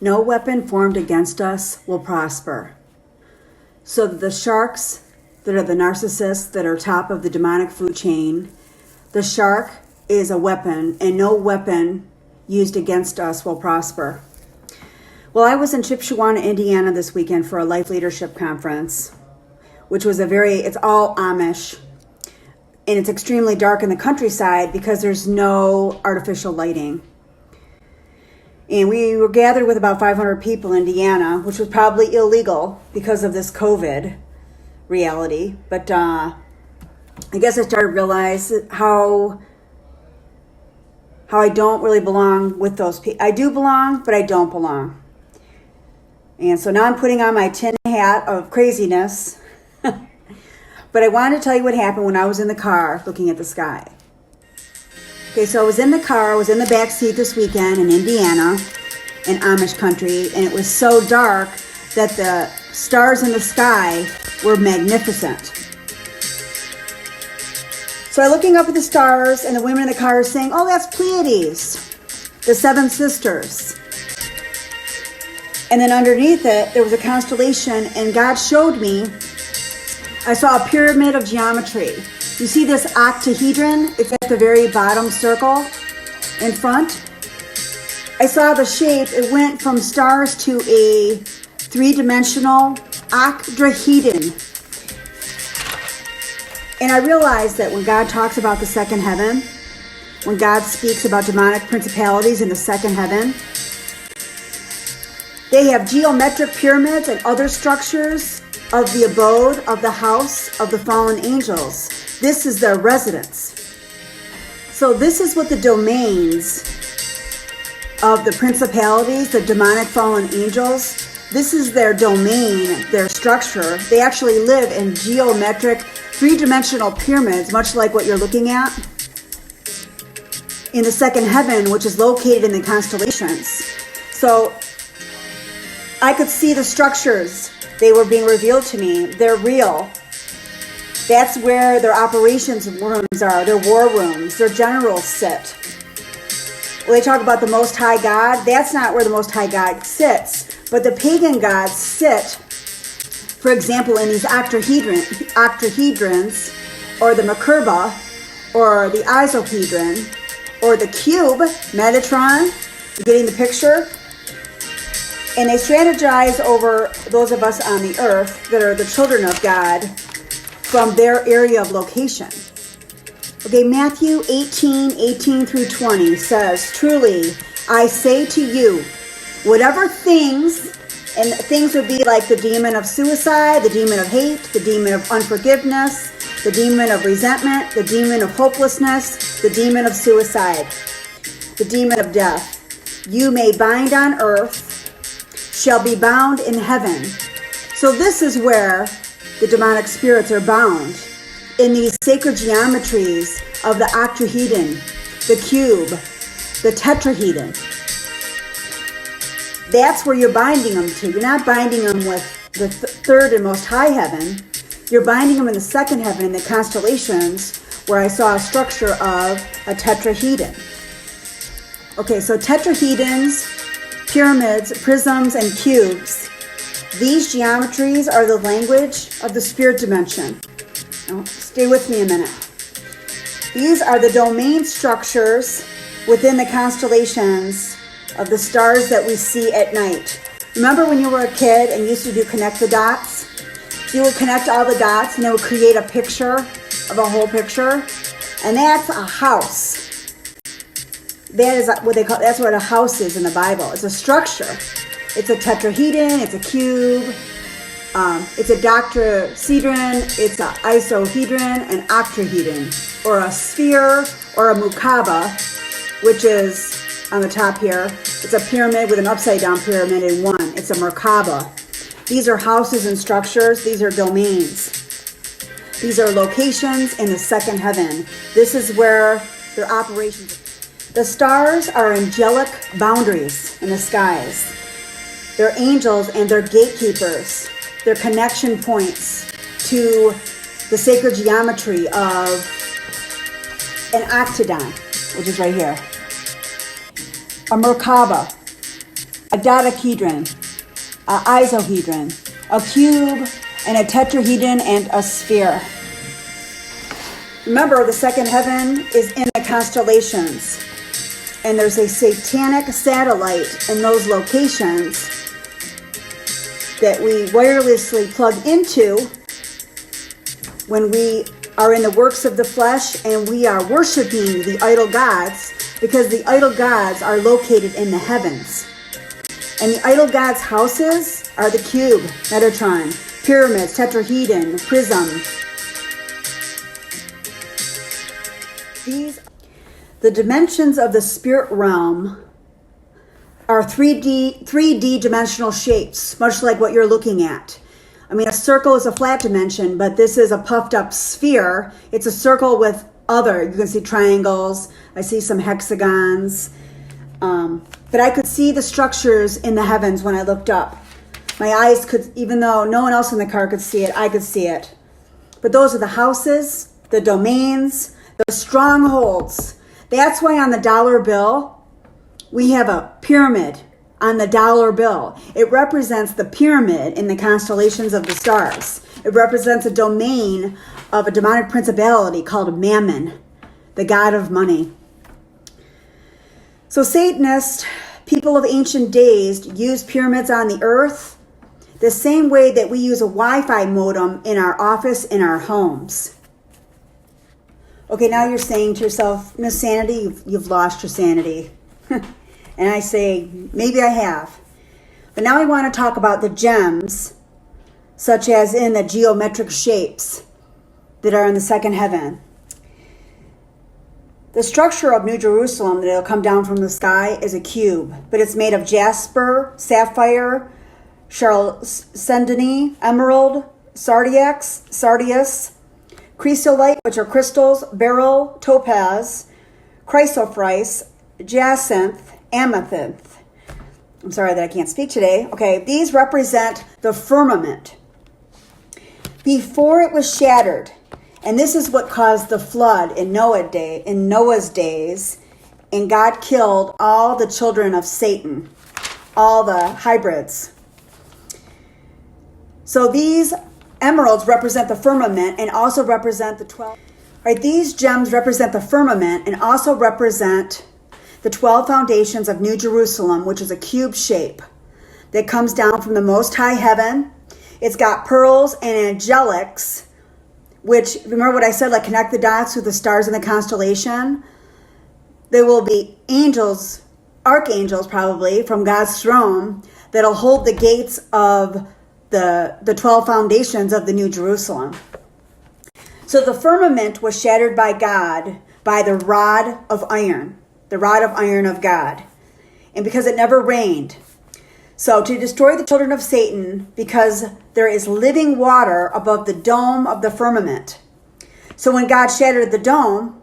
No weapon formed against us will prosper. So the sharks that are the narcissists that are top of the demonic food chain, the shark is a weapon, and no weapon used against us will prosper. Well, I was in Chippewa, Indiana this weekend for a life leadership conference, which was it's all Amish, and it's extremely dark in the countryside because there's no artificial lighting. And we were gathered with about 500 people in Indiana, which was probably illegal because of this COVID reality. But I guess I started to realize how I don't really belong with those people. I do belong, but I don't belong. And so now I'm putting on my tin hat of craziness. But I wanted to tell you what happened when I was in the car looking at the sky. Okay, so I was in the car, I was in the back seat this weekend in Indiana, in Amish country, and it was so dark that the stars in the sky were magnificent. So I'm looking up at the stars, and the women in the car are saying, "Oh, that's Pleiades, the seven sisters." And then underneath it, there was a constellation, and God showed me, I saw a pyramid of geometry. You see this octahedron? It's at the very bottom circle in front. I saw the shape. It went from stars to a three-dimensional octahedron. And I realized that when God talks about the second heaven, when God speaks about demonic principalities in the second heaven, they have geometric pyramids and other structures of the abode of the house of the fallen angels. This is their residence. So this is what the domains of the principalities, the demonic fallen angels, this is their domain, their structure. They actually live in geometric, three-dimensional pyramids, much like what you're looking at in the second heaven, which is located in the constellations. So I could see the structures. They were being revealed to me. They're real. That's where their operations rooms are, their war rooms, their generals sit. Well, they talk about the Most High God. That's not where the Most High God sits. But the pagan gods sit, for example, in these octahedrons, or the Merkaba, or the isohedron, or the cube, Metatron. You getting the picture? And they strategize over those of us on the earth that are the children of God from their area of location. Okay, Matthew 18 through 20 says, "Truly, I say to you, whatever things," and things would be like the demon of suicide, the demon of hate, the demon of unforgiveness, the demon of resentment, the demon of hopelessness, the demon of suicide, the demon of death, you may bind on earth, shall be bound in heaven. So this is where the demonic spirits are bound, in these sacred geometries of the octahedron, the cube, the tetrahedron. That's where you're binding them to. You're not binding them with the third and most high heaven. You're binding them in the second heaven in the constellations, where I saw a structure of a tetrahedron. Okay, so tetrahedrons, pyramids, prisms, and cubes. These geometries are the language of the spirit dimension. Now, stay with me a minute. These are the domain structures within the constellations of the stars that we see at night. Remember when you were a kid and used to do connect the dots? You would connect all the dots and it would create a picture of a whole picture. And that's a house. That is what they call, that's what a house is in the Bible. It's a structure. It's a tetrahedron, it's a cube, it's a dodecahedron, it's an isohedron, an octahedron, or a sphere, or a Merkaba, which is on the top here. It's a pyramid with an upside down pyramid in one. It's a Merkaba. These are houses and structures. These are domains. These are locations in the second heaven. This is where their operations. The stars are angelic boundaries in the skies. They're angels and they're gatekeepers. They're connection points to the sacred geometry of an octagon, which is right here. A Merkaba, a dodecahedron, a isohedron, a cube, and a tetrahedron, and a sphere. Remember, the second heaven is in the constellations, and there's a satanic satellite in those locations that we wirelessly plug into when we are in the works of the flesh and we are worshiping the idol gods, because the idol gods are located in the heavens. And the idol gods' houses are the cube, Metatron, pyramids, tetrahedron, prism. The dimensions of the spirit realm are 3D dimensional shapes, much like what you're looking at. I mean, a circle is a flat dimension, but this is a puffed up sphere. It's a circle with you can see triangles. I see some hexagons. But I could see the structures in the heavens when I looked up. My eyes could, even though no one else in the car could see it, I could see it. But those are the houses, the domains, the strongholds. That's why on the dollar bill, we have a pyramid on the dollar bill. It represents the pyramid in the constellations of the stars. It represents a domain of a demonic principality called Mammon, the god of money. So Satanists, people of ancient days, used pyramids on the earth the same way that we use a Wi-Fi modem in our office, in our homes. Okay, now you're saying to yourself, Miss Sanity, you've lost your sanity. And I say, maybe I have. But now I want to talk about the gems, such as in the geometric shapes that are in the second heaven. The structure of New Jerusalem that will come down from the sky is a cube, but it's made of jasper, sapphire, chalcedony, emerald, sardius, chrysolite, which are crystals, beryl, topaz, chrysoprase, jacinth, amethyst. I'm sorry that I can't speak today. Okay, these represent the firmament. Before it was shattered, and this is what caused the flood in Noah's days, and God killed all the children of Satan, all the hybrids. So these emeralds represent the firmament and also represent the 12. Right, these gems represent the firmament and also represent the 12 foundations of New Jerusalem, which is a cube shape that comes down from the Most High Heaven. It's got pearls and angelics, which, remember what I said, like connect the dots with the stars in the constellation? There will be angels, archangels probably, from God's throne that'll hold the gates of the 12 foundations of the New Jerusalem. So the firmament was shattered by God by the rod of iron of God, and because it never rained. So to destroy the children of Satan, because there is living water above the dome of the firmament. So when God shattered the dome,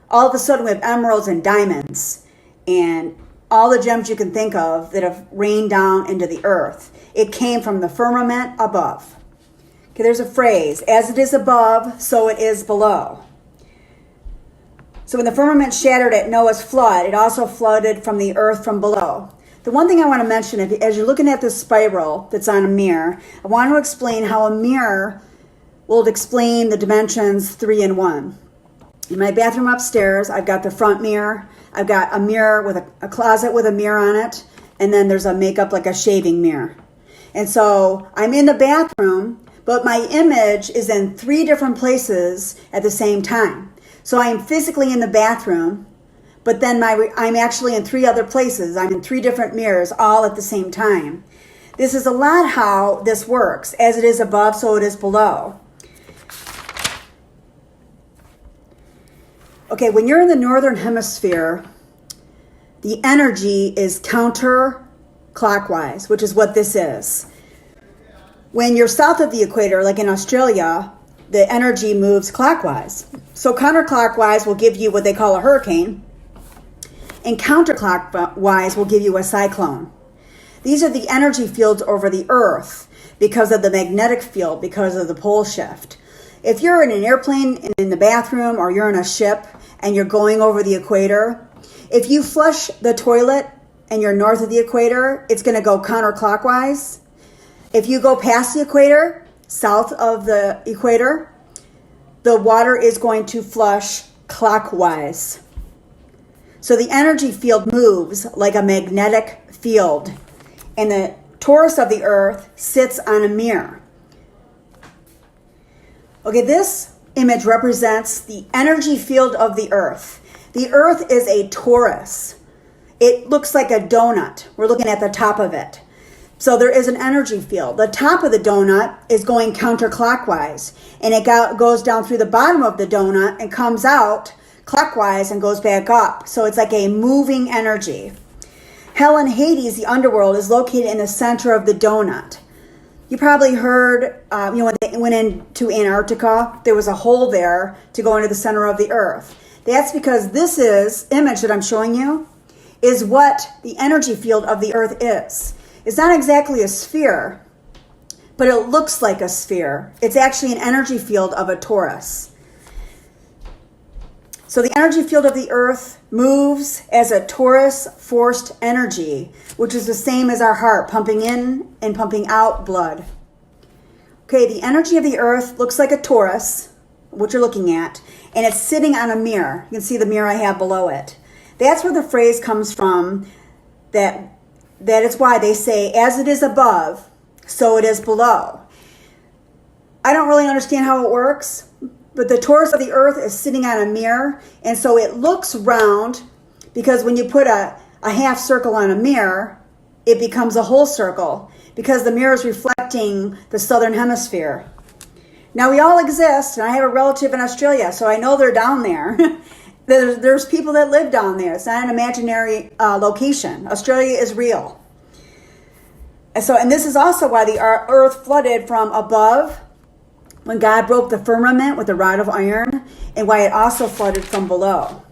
all of a sudden we have emeralds and diamonds and all the gems you can think of that have rained down into the earth. It came from the firmament above. Okay, there's a phrase, as it is above, so it is below. So when the firmament shattered at Noah's flood, it also flooded from the earth from below. The one thing I want to mention, as you're looking at this spiral that's on a mirror, I want to explain how a mirror will explain the dimensions 3 and 1. In my bathroom upstairs, I've got the front mirror. I've got a mirror with a closet with a mirror on it, and then there's a makeup, like a shaving mirror. And so I'm in the bathroom, but my image is in 3 different places at the same time. So I'm physically in the bathroom, but then I'm actually in 3 other places. I'm in 3 different mirrors all at the same time. This is a lot how this works. As it is above, so it is below. Okay, when you're in the northern hemisphere, the energy is counterclockwise, which is what this is. When you're south of the equator, like in Australia, the energy moves clockwise. So counterclockwise will give you what they call a hurricane, and counterclockwise will give you a cyclone. These are the energy fields over the earth because of the magnetic field, because of the pole shift. If you're in an airplane in the bathroom or you're in a ship and you're going over the equator, if you flush the toilet and you're north of the equator, it's going to go counterclockwise. If you go past the equator, south of the equator, the water is going to flush clockwise. So the energy field moves like a magnetic field, and the torus of the earth sits on a mirror. Okay, this image represents the energy field of the earth. The earth is a torus. It looks like a donut. We're looking at the top of it. So there is an energy field. The top of the donut is going counterclockwise, and it goes down through the bottom of the donut and comes out clockwise and goes back up. So it's like a moving energy. Hell and Hades, the underworld, is located in the center of the donut. You probably heard, when they went into Antarctica, there was a hole there to go into the center of the earth. That's because this image that I'm showing you is what the energy field of the earth is. It's not exactly a sphere, but it looks like a sphere. It's actually an energy field of a torus. So the energy field of the earth moves as a torus forced energy, which is the same as our heart pumping in and pumping out blood. Okay, the energy of the earth looks like a torus, what you're looking at, and it's sitting on a mirror. You can see the mirror I have below it. That's where the phrase comes from, that is why they say, as it is above, so it is below. I don't really understand how it works, but the torus of the earth is sitting on a mirror, and so it looks round, because when you put a half circle on a mirror, it becomes a whole circle, because the mirror is reflecting the southern hemisphere. Now, we all exist, and I have a relative in Australia, so I know they're down there. There's people that live down there. It's not an imaginary location. Australia is real. And this is also why the earth flooded from above when God broke the firmament with a rod of iron, and why it also flooded from below.